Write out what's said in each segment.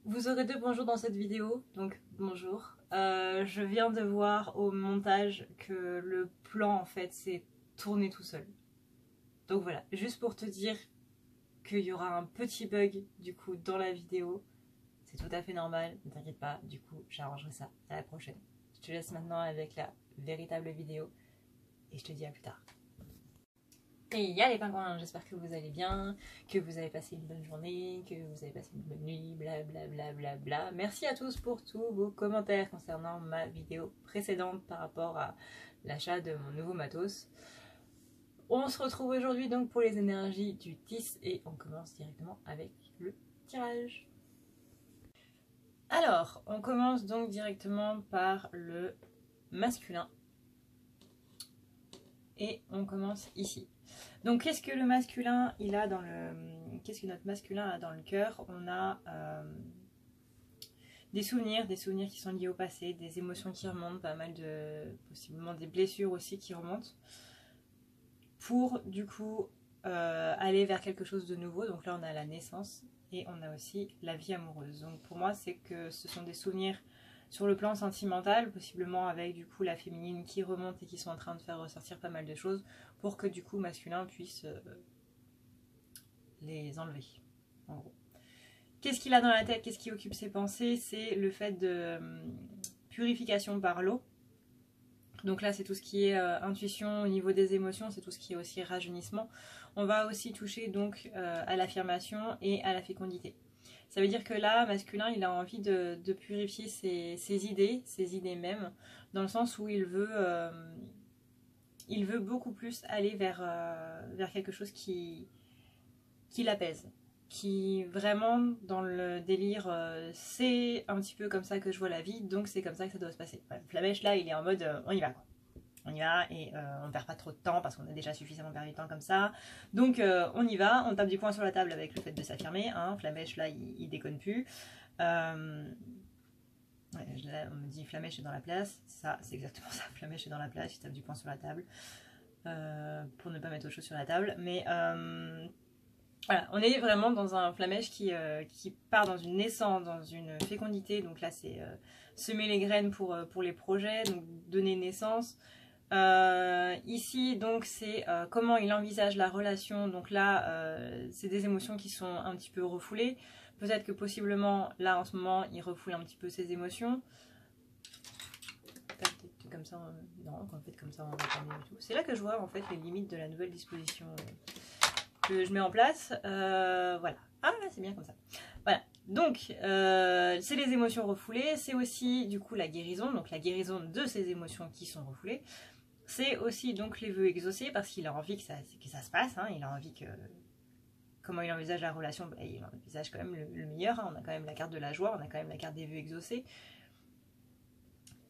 Vous aurez deux bonjours dans cette vidéo, donc bonjour. Je viens de voir au montage que le plan en fait s'est tourné tout seul. Donc voilà, juste pour te dire qu'il y aura un petit bug du coup dans la vidéo. C'est tout à fait normal, ne t'inquiète pas, du coup j'arrangerai ça à la prochaine. Je te laisse maintenant avec la véritable vidéo et je te dis à plus tard. Et il y a les pingouins, j'espère que vous allez bien, que vous avez passé une bonne journée, que vous avez passé une bonne nuit, blablabla. Bla bla bla. Merci à tous pour tous vos commentaires concernant ma vidéo précédente par rapport à l'achat de mon nouveau matos. On se retrouve aujourd'hui donc pour les énergies du 10 et on commence directement avec le tirage. Alors, on commence donc directement par le masculin. Et on commence ici. Donc qu'est-ce que le masculin il a dans le. Qu'est-ce que notre masculin a dans le cœur? On a des souvenirs qui sont liés au passé, des émotions qui remontent, pas mal de. Possiblement des blessures aussi qui remontent. Pour du coup aller vers quelque chose de nouveau. Donc là on a la naissance et on a aussi la vie amoureuse. Donc pour moi c'est que ce sont des souvenirs sur le plan sentimental, possiblement avec du coup la féminine qui remonte et qui sont en train de faire ressortir pas mal de choses pour que du coup masculin puisse les enlever, en gros. Qu'est-ce qu'il a dans la tête? Qu'est-ce qui occupe ses pensées? C'est le fait de purification par l'eau. Donc là c'est tout ce qui est intuition au niveau des émotions, c'est tout ce qui est aussi rajeunissement. On va aussi toucher donc à l'affirmation et à la fécondité. Ça veut dire que là, masculin, il a envie de purifier ses idées mêmes, dans le sens où il veut beaucoup plus aller vers quelque chose qui l'apaise. Qui vraiment, dans le délire, c'est un petit peu comme ça que je vois la vie, donc c'est comme ça que ça doit se passer. Voilà, Flamèche, là, il est en mode, on y va quoi. On y va et on ne perd pas trop de temps parce qu'on a déjà suffisamment perdu de temps comme ça. Donc on y va, on tape du poing sur la table avec le fait de s'affirmer. Hein. Flamèche là il déconne plus. Là, on me dit Flamèche est dans la place. Ça c'est exactement ça, Flamèche est dans la place, il tape du poing sur la table. Pour ne pas mettre autre chose sur la table. Mais voilà, on est vraiment dans un Flamèche qui part dans une naissance, dans une fécondité. Donc là c'est semer les graines pour les projets, donc donner naissance. Ici donc c'est comment il envisage la relation. Donc là c'est des émotions qui sont un petit peu refoulées. Peut-être que possiblement là en ce moment il refoule un petit peu ses émotions. Peut-être comme ça, non, en fait comme ça on va pas du tout. C'est là que je vois en fait les limites de la nouvelle disposition que je mets en place. Voilà. Ah là c'est bien comme ça. Voilà. Donc c'est les émotions refoulées, c'est aussi du coup la guérison, donc la guérison de ces émotions qui sont refoulées. C'est aussi donc les vœux exaucés parce qu'il a envie que ça se passe, hein, il a envie que... Comment il envisage la relation, bah, il envisage quand même le meilleur, hein, on a quand même la carte de la joie, on a quand même la carte des vœux exaucés.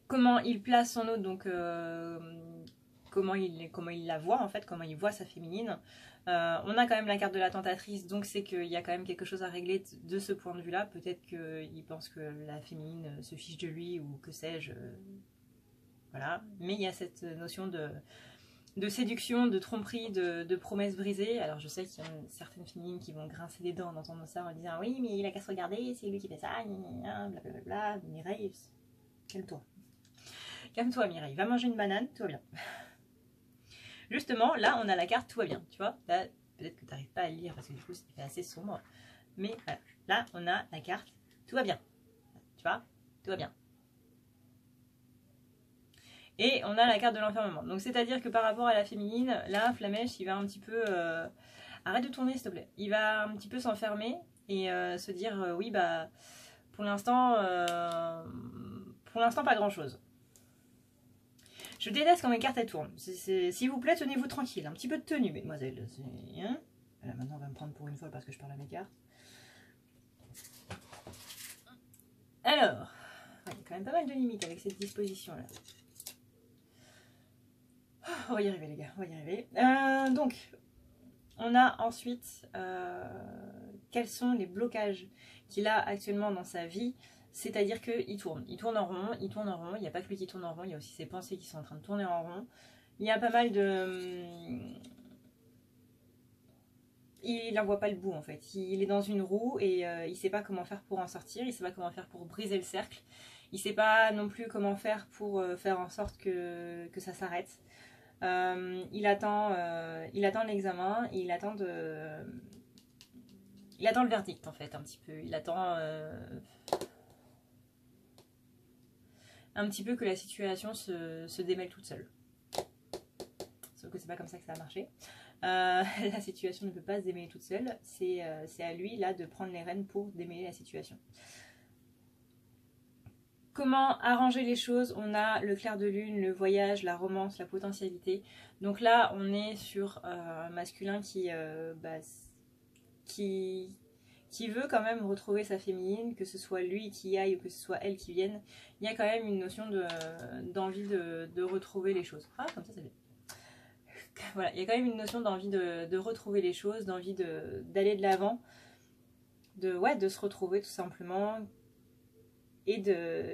Comment il place son autre, donc comment il la voit en fait, comment il voit sa féminine. On a quand même la carte de la tentatrice, donc c'est qu'il y a quand même quelque chose à régler de ce point de vue là. Peut-être qu'il pense que la féminine se fiche de lui ou que sais-je. Voilà. Mais il y a cette notion de séduction, de tromperie, de promesses brisées. Alors je sais qu'il y a certaines féminines qui vont grincer des dents en entendant ça en disant oui mais il a qu'à se regarder, c'est lui qui fait ça, blablabla. Mireille, calme-toi. Calme-toi Mireille, va manger une banane, tout va bien. Justement, là on a la carte tout va bien, tu vois. Là, peut-être que tu n'arrives pas à le lire parce que du coup c'est assez sombre. Mais voilà, là on a la carte tout va bien. Tu vois, tout va bien. Et on a la carte de l'enfermement. Donc c'est-à-dire que par rapport à la féminine, là, Flamèche, il va un petit peu... Arrête de tourner, s'il te plaît. Il va un petit peu s'enfermer et se dire, oui, bah, pour l'instant, pas grand-chose. Je déteste quand mes cartes, elles tournent. S'il vous plaît, tenez-vous tranquille. Un petit peu de tenue, mesdemoiselles. Hein, voilà, maintenant, on va me prendre pour une folle parce que je parle à mes cartes. Alors, il y a quand même pas mal de limites avec cette disposition-là. On va y arriver les gars, on va y arriver. Donc, on a ensuite quels sont les blocages qu'il a actuellement dans sa vie. C'est-à-dire qu'il tourne en rond, il n'y a pas que lui qui tourne en rond, il y a aussi ses pensées qui sont en train de tourner en rond. Il y a pas mal de... il n'en voit pas le bout en fait. Il est dans une roue et il ne sait pas comment faire pour en sortir, il ne sait pas comment faire pour briser le cercle. Il ne sait pas non plus comment faire pour faire en sorte que ça s'arrête. Il attend l'examen, il attend le verdict en fait un petit peu. Il attend un petit peu que la situation se démêle toute seule. Sauf que c'est pas comme ça que ça a marché. La situation ne peut pas se démêler toute seule. C'est à lui là de prendre les rênes pour démêler la situation. Comment arranger les choses? On a le clair de lune, le voyage, la romance, la potentialité. Donc là, on est sur un masculin qui veut quand même retrouver sa féminine, que ce soit lui qui aille ou que ce soit elle qui vienne. Il y a quand même une notion d'envie de retrouver les choses. Ah, comme ça, c'est bien. Voilà, il y a quand même une notion d'envie de retrouver les choses, d'envie d'aller de l'avant, de se retrouver tout simplement. Et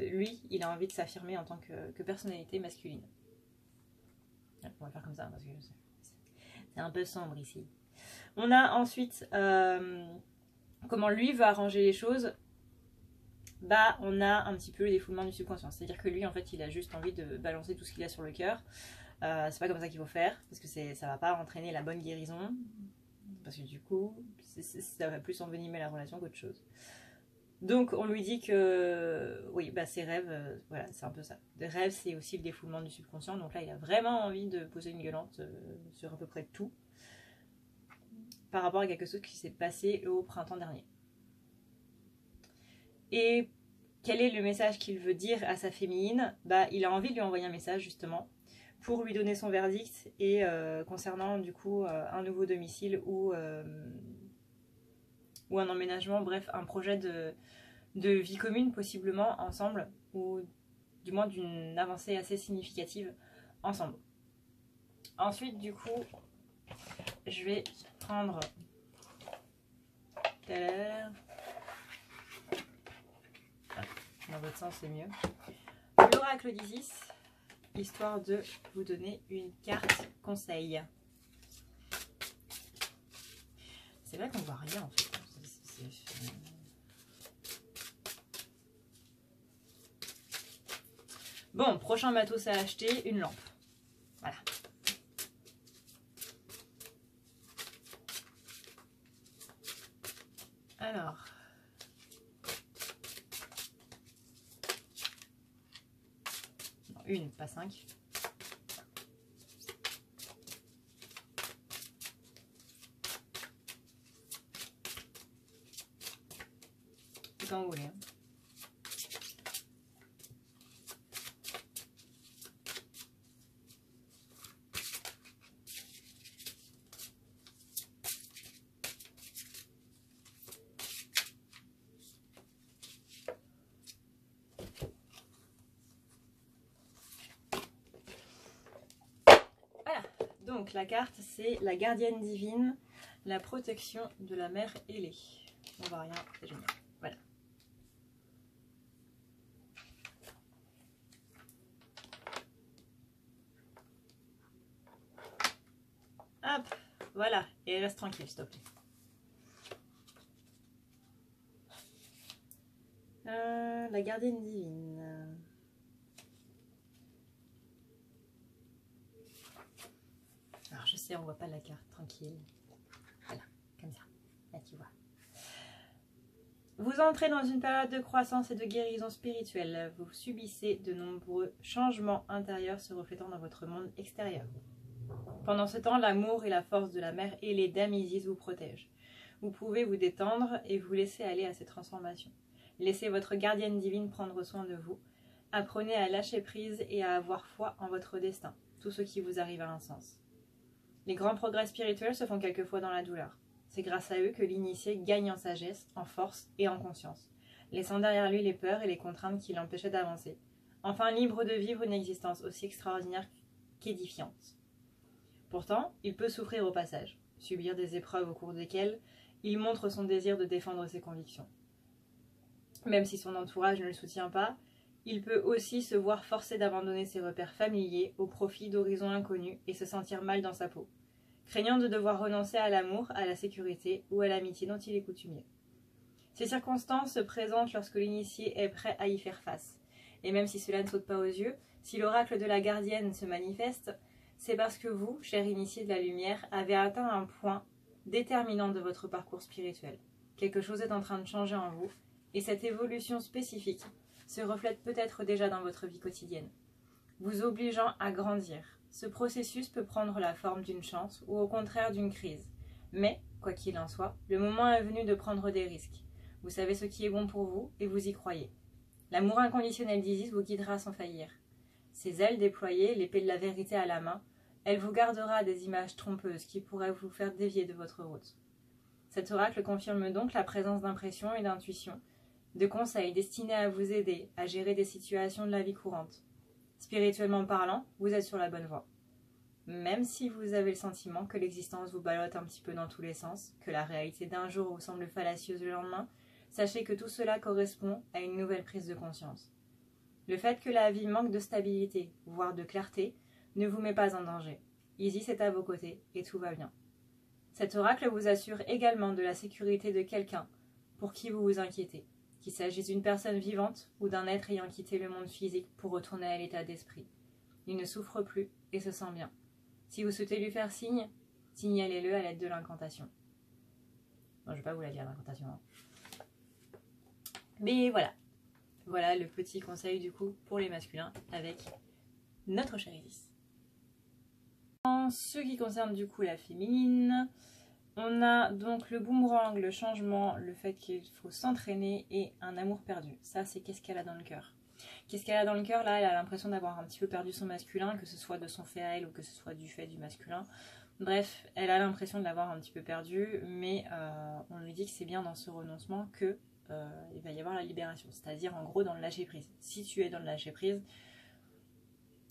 lui, il a envie de s'affirmer en tant que personnalité masculine. On va faire comme ça parce que c'est un peu sombre ici. On a ensuite comment lui veut arranger les choses. Bah, on a un petit peu le défoulement du subconscient. C'est-à-dire que lui, en fait, il a juste envie de balancer tout ce qu'il a sur le cœur. C'est pas comme ça qu'il faut faire parce que ça va pas entraîner la bonne guérison. Parce que du coup, ça va plus envenimer la relation qu'autre chose. Donc on lui dit que oui, bah ses rêves, voilà, c'est un peu ça. Les rêves, c'est aussi le défoulement du subconscient. Donc là, il a vraiment envie de poser une gueulante sur à peu près tout par rapport à quelque chose qui s'est passé au printemps dernier. Et quel est le message qu'il veut dire à sa féminine? Bah, il a envie de lui envoyer un message justement pour lui donner son verdict et concernant du coup un nouveau domicile ou un emménagement, bref, un projet de vie commune possiblement ensemble, ou du moins d'une avancée assez significative ensemble. Ensuite, du coup, je vais prendre dans votre sens c'est mieux, l'oracle d'Isis, histoire de vous donner une carte conseil. C'est vrai qu'on voit rien en fait. Bon, prochain matos à acheter, une lampe. Voilà. Alors. Non, une, pas 5. C'est quand vous voulez. Hein. Donc la carte c'est la gardienne divine, la protection de la mère ailée. On voit rien, c'est génial. Voilà. Hop, voilà, et reste tranquille s'il te plaît. La gardienne divine. Alors je sais, on voit pas la carte, tranquille. Voilà, comme ça. Là tu vois. Vous entrez dans une période de croissance et de guérison spirituelle. Vous subissez de nombreux changements intérieurs se reflétant dans votre monde extérieur. Pendant ce temps, l'amour et la force de la mère ailée d'Amisis vous protègent. Vous pouvez vous détendre et vous laisser aller à ces transformations. Laissez votre gardienne divine prendre soin de vous. Apprenez à lâcher prise et à avoir foi en votre destin. Tout ce qui vous arrive a un sens. Les grands progrès spirituels se font quelquefois dans la douleur. C'est grâce à eux que l'initié gagne en sagesse, en force et en conscience, laissant derrière lui les peurs et les contraintes qui l'empêchaient d'avancer, enfin libre de vivre une existence aussi extraordinaire qu'édifiante. Pourtant, il peut souffrir au passage, subir des épreuves au cours desquelles il montre son désir de défendre ses convictions. Même si son entourage ne le soutient pas, il peut aussi se voir forcé d'abandonner ses repères familiers au profit d'horizons inconnus et se sentir mal dans sa peau. craignant de devoir renoncer à l'amour, à la sécurité ou à l'amitié dont il est coutumier. Ces circonstances se présentent lorsque l'initié est prêt à y faire face. Et même si cela ne saute pas aux yeux, si l'oracle de la gardienne se manifeste, c'est parce que vous, cher initié de la lumière, avez atteint un point déterminant de votre parcours spirituel. Quelque chose est en train de changer en vous, et cette évolution spécifique se reflète peut-être déjà dans votre vie quotidienne, vous obligeant à grandir. Ce processus peut prendre la forme d'une chance ou au contraire d'une crise. Mais, quoi qu'il en soit, le moment est venu de prendre des risques. Vous savez ce qui est bon pour vous et vous y croyez. L'amour inconditionnel d'Isis vous guidera sans faillir. Ses ailes déployées, l'épée de la vérité à la main, elle vous gardera des images trompeuses qui pourraient vous faire dévier de votre route. Cet oracle confirme donc la présence d'impressions et d'intuitions, de conseils destinés à vous aider à gérer des situations de la vie courante. Spirituellement parlant, vous êtes sur la bonne voie. Même si vous avez le sentiment que l'existence vous ballotte un petit peu dans tous les sens, que la réalité d'un jour vous semble fallacieuse le lendemain, sachez que tout cela correspond à une nouvelle prise de conscience. Le fait que la vie manque de stabilité, voire de clarté, ne vous met pas en danger. Isis est à vos côtés et tout va bien. Cet oracle vous assure également de la sécurité de quelqu'un pour qui vous vous inquiétez, qu'il s'agisse d'une personne vivante ou d'un être ayant quitté le monde physique pour retourner à l'état d'esprit. Il ne souffre plus et se sent bien. Si vous souhaitez lui faire signe, signalez-le à l'aide de l'incantation. Bon, je ne vais pas vous la dire l'incantation. Hein. Mais voilà. Voilà le petit conseil du coup pour les masculins avec notre chère Isis. En ce qui concerne du coup la féminine, on a donc le boomerang, le changement, le fait qu'il faut s'entraîner et un amour perdu. Ça, c'est qu'est-ce qu'elle a dans le cœur. Qu'est-ce qu'elle a dans le cœur là? Elle a l'impression d'avoir un petit peu perdu son masculin, que ce soit de son fait à elle ou que ce soit du fait du masculin. Bref, elle a l'impression de l'avoir un petit peu perdu, mais on lui dit que c'est bien dans ce renoncement que il va y avoir la libération. C'est-à-dire en gros dans le lâcher prise. Si tu es dans le lâcher prise,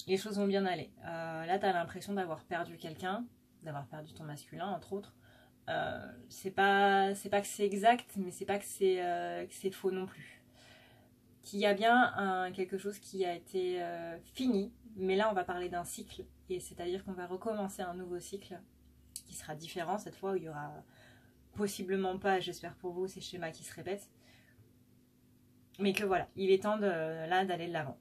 les choses vont bien aller. Là, tu as l'impression d'avoir perdu quelqu'un, d'avoir perdu ton masculin entre autres. C'est pas que c'est exact, mais c'est pas que c'est faux non plus. Qu'il y a bien quelque chose qui a été fini, mais là on va parler d'un cycle, et c'est-à-dire qu'on va recommencer un nouveau cycle qui sera différent cette fois, où il y aura possiblement pas, j'espère pour vous, ces schémas qui se répètent, mais que voilà, il est temps d'aller de l'avant.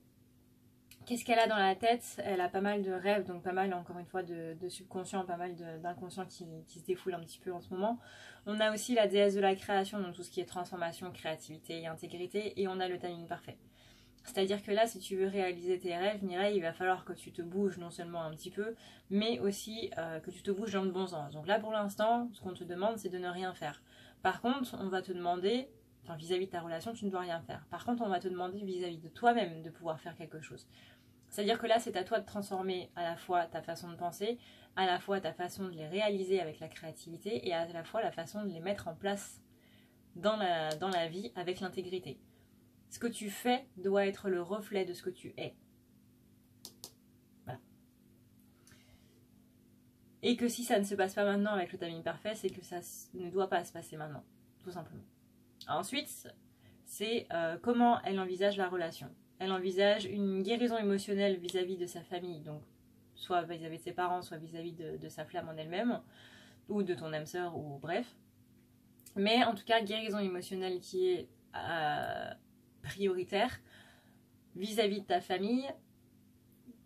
Qu'est-ce qu'elle a dans la tête? Elle a pas mal de rêves, donc pas mal encore une fois de subconscient, pas mal d'inconscient qui se défoule un petit peu en ce moment. On a aussi la déesse de la création, donc tout ce qui est transformation, créativité et intégrité, et on a le timing parfait. C'est-à-dire que là, si tu veux réaliser tes rêves, Mireille, il va falloir que tu te bouges non seulement un petit peu, mais aussi que tu te bouges dans le bon sens. Donc là, pour l'instant, ce qu'on te demande, c'est de ne rien faire. Par contre, on va te demander, enfin vis-à-vis de ta relation, tu ne dois rien faire. Par contre, on va te demander vis-à-vis de toi-même de pouvoir faire quelque chose. C'est-à-dire que là, c'est à toi de transformer à la fois ta façon de penser, à la fois ta façon de les réaliser avec la créativité et à la fois la façon de les mettre en place dans la vie avec l'intégrité. Ce que tu fais doit être le reflet de ce que tu es. Voilà. Et que si ça ne se passe pas maintenant avec le timing parfait, c'est que ça ne doit pas se passer maintenant, tout simplement. Ensuite, c'est comment elle envisage la relation. Elle envisage une guérison émotionnelle vis-à-vis de sa famille, donc soit vis-à-vis de ses parents, soit vis-à-vis de sa flamme en elle-même, ou de ton âme sœur, ou bref. Mais en tout cas, guérison émotionnelle qui est prioritaire vis-à-vis de ta famille,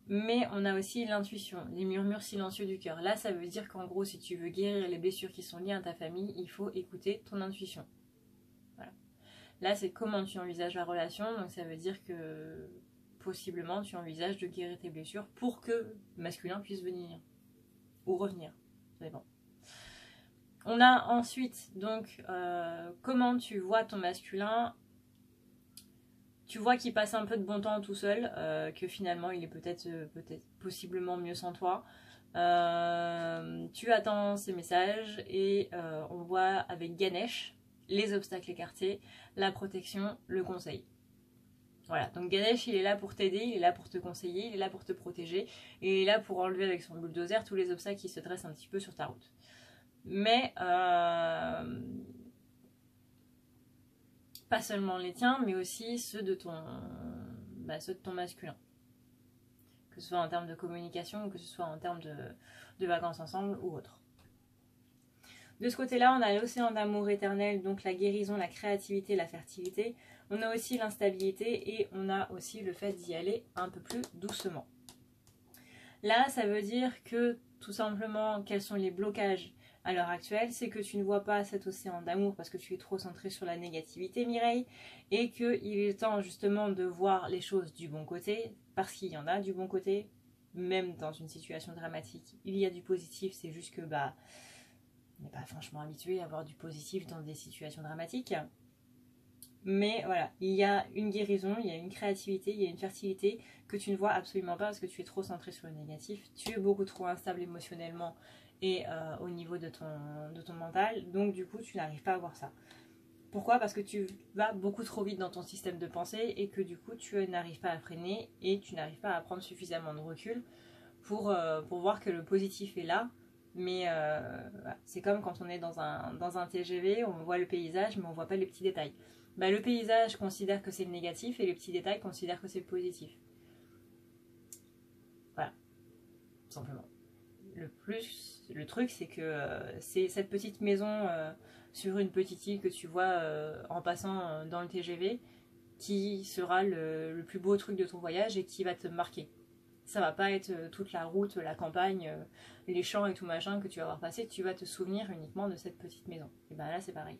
mais on a aussi l'intuition, les murmures silencieux du cœur. Là, ça veut dire qu'en gros, si tu veux guérir les blessures qui sont liées à ta famille, il faut écouter ton intuition. Voilà. Là, c'est comment tu envisages la relation, donc ça veut dire que possiblement tu envisages de guérir tes blessures pour que le masculin puisse venir ou revenir. Ça dépend. On a ensuite donc comment tu vois ton masculin. Tu vois qu'il passe un peu de bon temps tout seul, que finalement il est peut-être possiblement mieux sans toi. Tu attends ses messages et on voit avec Ganesh les obstacles écartés, la protection, le conseil. Voilà, donc Ganesh il est là pour t'aider, il est là pour te conseiller, il est là pour te protéger, et il est là pour enlever avec son bulldozer tous les obstacles qui se dressent un petit peu sur ta route. Mais pas seulement les tiens, mais aussi ceux de ton masculin. Que ce soit en termes de communication, ou que ce soit en termes de vacances ensemble ou autre. De ce côté-là, on a l'océan d'amour éternel, donc la guérison, la créativité, la fertilité. On a aussi l'instabilité et on a aussi le fait d'y aller un peu plus doucement. Là, ça veut dire que tout simplement, quels sont les blocages à l'heure actuelle, c'est que tu ne vois pas cet océan d'amour parce que tu es trop centré sur la négativité, Mireille, et qu'il est temps justement de voir les choses du bon côté, parce qu'il y en a du bon côté, même dans une situation dramatique. Il y a du positif, c'est juste que on n'est pas franchement habitué à avoir du positif dans des situations dramatiques. Mais voilà, il y a une guérison, il y a une créativité, il y a une fertilité que tu ne vois absolument pas parce que tu es trop centré sur le négatif. Tu es beaucoup trop instable émotionnellement et au niveau de ton mental. Donc du coup, tu n'arrives pas à voir ça. Pourquoi? Parce que tu vas beaucoup trop vite dans ton système de pensée et que du coup, tu n'arrives pas à freiner et tu n'arrives pas à prendre suffisamment de recul pour voir que le positif est là. Mais voilà. C'est comme quand on est dans un TGV, on voit le paysage mais on ne voit pas les petits détails. Le paysage considère que c'est le négatif et les petits détails considèrent que c'est le positif. Voilà, tout simplement. Le truc, c'est que c'est cette petite maison sur une petite île que tu vois en passant dans le TGV qui sera le plus beau truc de ton voyage et qui va te marquer. Ça va pas être toute la route, la campagne, les champs et tout machin que tu vas avoir passé. Tu vas te souvenir uniquement de cette petite maison. Et ben là, c'est pareil.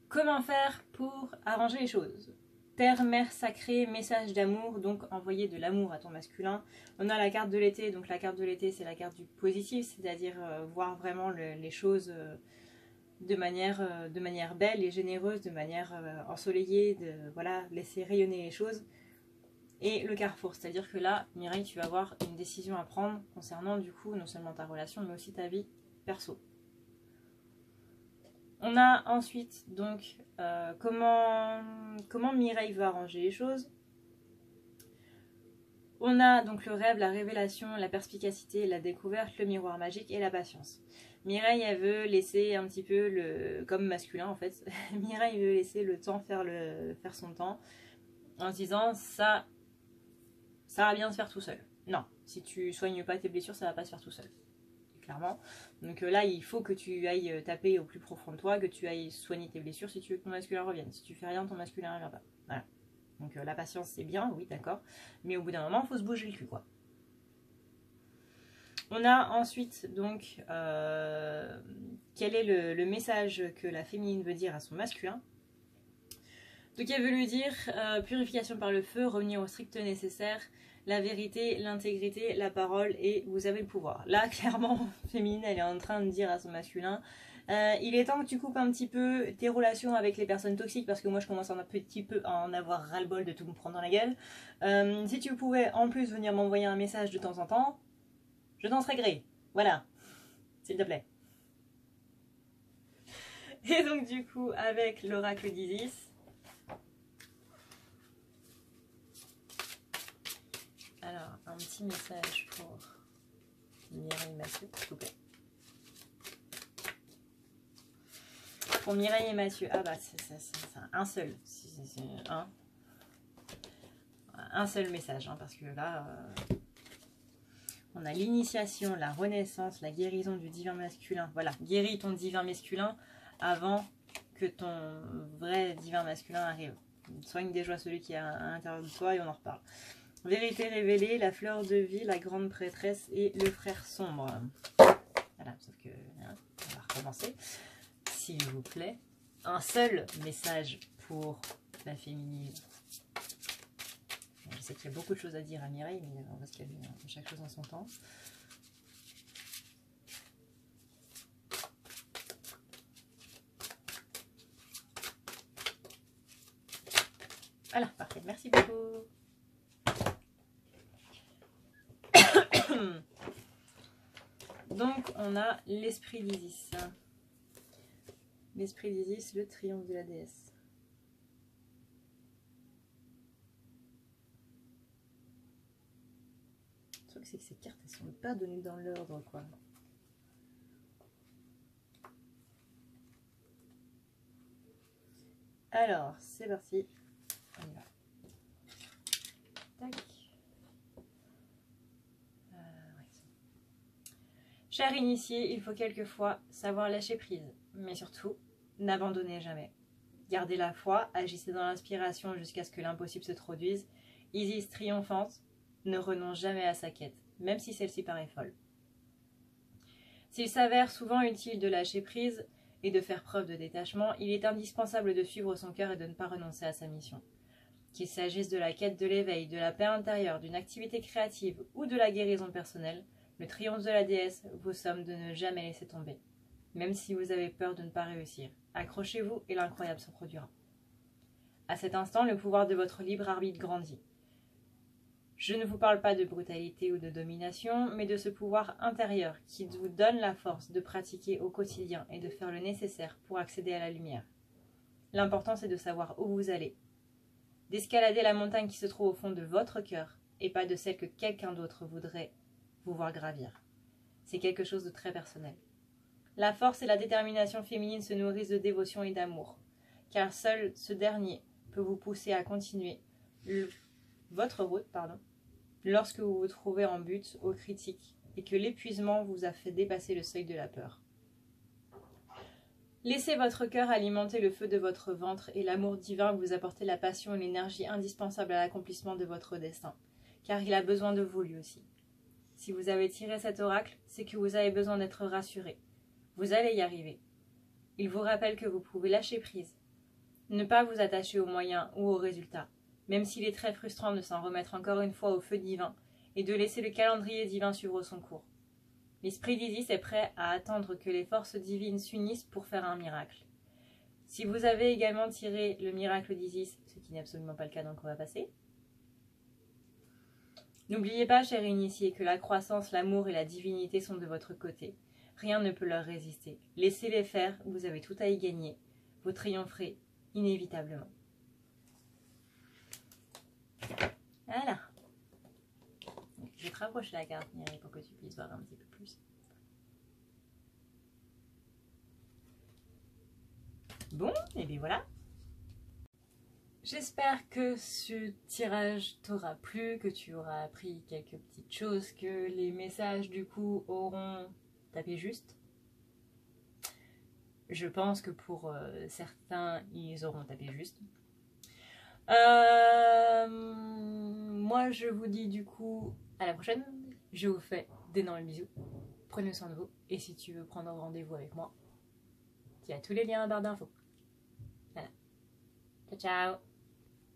Comment faire pour arranger les choses? Terre, mère sacrée, message d'amour, donc envoyer de l'amour à ton masculin. On a la carte de l'été, donc la carte de l'été c'est la carte du positif, c'est-à-dire voir vraiment les choses de manière belle et généreuse, de manière ensoleillée, voilà, laisser rayonner les choses. Et le carrefour, c'est-à-dire que là, Mireille, tu vas avoir une décision à prendre concernant du coup non seulement ta relation mais aussi ta vie perso. On a ensuite donc comment Mireille va arranger les choses. On a donc le rêve, la révélation, la perspicacité, la découverte, le miroir magique et la patience. Mireille, elle veut laisser un petit peu comme masculin en fait. Mireille veut laisser le temps faire son temps en se disant ça va bien se faire tout seul. Non, si tu soignes pas tes blessures, ça va pas se faire tout seul. Clairement. Donc là, il faut que tu ailles taper au plus profond de toi, que tu ailles soigner tes blessures si tu veux que ton masculin revienne. Si tu fais rien, ton masculin ne revient pas. Voilà. Donc la patience, c'est bien, oui, d'accord. Mais au bout d'un moment, il faut se bouger le cul, quoi. On a ensuite, donc, quel est le message que la féminine veut dire à son masculin. Donc elle veut lui dire purification par le feu, revenir au strict nécessaire, la vérité, l'intégrité, la parole et vous avez le pouvoir. Là, clairement, féminine, elle est en train de dire à son masculin il est temps que tu coupes un petit peu tes relations avec les personnes toxiques parce que moi je commence un petit peu à en avoir ras-le-bol de tout me prendre dans la gueule. Si tu pouvais en plus venir m'envoyer un message de temps en temps, je t'en serais gré. Voilà, s'il te plaît. Et donc du coup, avec l'oracle d'Isis, alors, un petit message pour Mireille et Mathieu, s'il vous plaît. Pour Mireille et Mathieu, ah bah c'est un seul, c'est un seul message, hein, parce que là, on a l'initiation, la renaissance, la guérison du divin masculin. Voilà, guéris ton divin masculin avant que ton vrai divin masculin arrive. Soigne déjà celui qui est à l'intérieur de toi et on en reparle. Vérité révélée, la fleur de vie, la grande prêtresse et le frère sombre. Voilà, sauf que hein, on va recommencer. S'il vous plaît, un seul message pour la féminine. Je sais qu'il y a beaucoup de choses à dire à Mireille, mais on va se calmer, hein, chaque chose en son temps. Voilà, parfait, merci beaucoup. Donc, on a l'esprit d'Isis. L'esprit d'Isis, le triomphe de la déesse. Le truc, c'est que ces cartes, elles sont pas données dans l'ordre, quoi. Alors, c'est parti. On y va. Tac. Ouais. Cher initié, il faut quelquefois savoir lâcher prise, mais surtout, n'abandonnez jamais. Gardez la foi, agissez dans l'inspiration jusqu'à ce que l'impossible se produise. Isis triomphante ne renonce jamais à sa quête, même si celle-ci paraît folle. S'il s'avère souvent utile de lâcher prise et de faire preuve de détachement, il est indispensable de suivre son cœur et de ne pas renoncer à sa mission. Qu'il s'agisse de la quête de l'éveil, de la paix intérieure, d'une activité créative ou de la guérison personnelle, le triomphe de la déesse vous somme de ne jamais laisser tomber. Même si vous avez peur de ne pas réussir, accrochez-vous et l'incroyable se produira. À cet instant, le pouvoir de votre libre arbitre grandit. Je ne vous parle pas de brutalité ou de domination, mais de ce pouvoir intérieur qui vous donne la force de pratiquer au quotidien et de faire le nécessaire pour accéder à la lumière. L'important, c'est de savoir où vous allez, d'escalader la montagne qui se trouve au fond de votre cœur et pas de celle que quelqu'un d'autre voudrait vous voir gravir. C'est quelque chose de très personnel. La force et la détermination féminine se nourrissent de dévotion et d'amour, car seul ce dernier peut vous pousser à continuer votre route, lorsque vous vous trouvez en butte aux critiques et que l'épuisement vous a fait dépasser le seuil de la peur. Laissez votre cœur alimenter le feu de votre ventre et l'amour divin vous apporter la passion et l'énergie indispensables à l'accomplissement de votre destin, car il a besoin de vous lui aussi. Si vous avez tiré cet oracle, c'est que vous avez besoin d'être rassuré. Vous allez y arriver. Il vous rappelle que vous pouvez lâcher prise, ne pas vous attacher aux moyens ou aux résultats, même s'il est très frustrant de s'en remettre encore une fois au feu divin et de laisser le calendrier divin suivre son cours. L'esprit d'Isis est prêt à attendre que les forces divines s'unissent pour faire un miracle. Si vous avez également tiré le miracle d'Isis, ce qui n'est absolument pas le cas, donc on va passer. N'oubliez pas, chers initiés, que la croissance, l'amour et la divinité sont de votre côté. Rien ne peut leur résister. Laissez-les faire, vous avez tout à y gagner. Vous triompherez inévitablement. Voilà. Je vais te rapprocher la carte, Mireille, pour que tu puisses voir un petit peu plus. Bon, et bien voilà. J'espère que ce tirage t'aura plu, que tu auras appris quelques petites choses, que les messages du coup auront tapé juste. Je pense que pour certains, ils auront tapé juste. Moi, je vous dis du coup à la prochaine. Je vous fais d'énormes bisous. Prenez soin de vous. Et si tu veux prendre rendez-vous avec moi, il y a tous les liens en barre d'infos. Voilà. Ciao, ciao.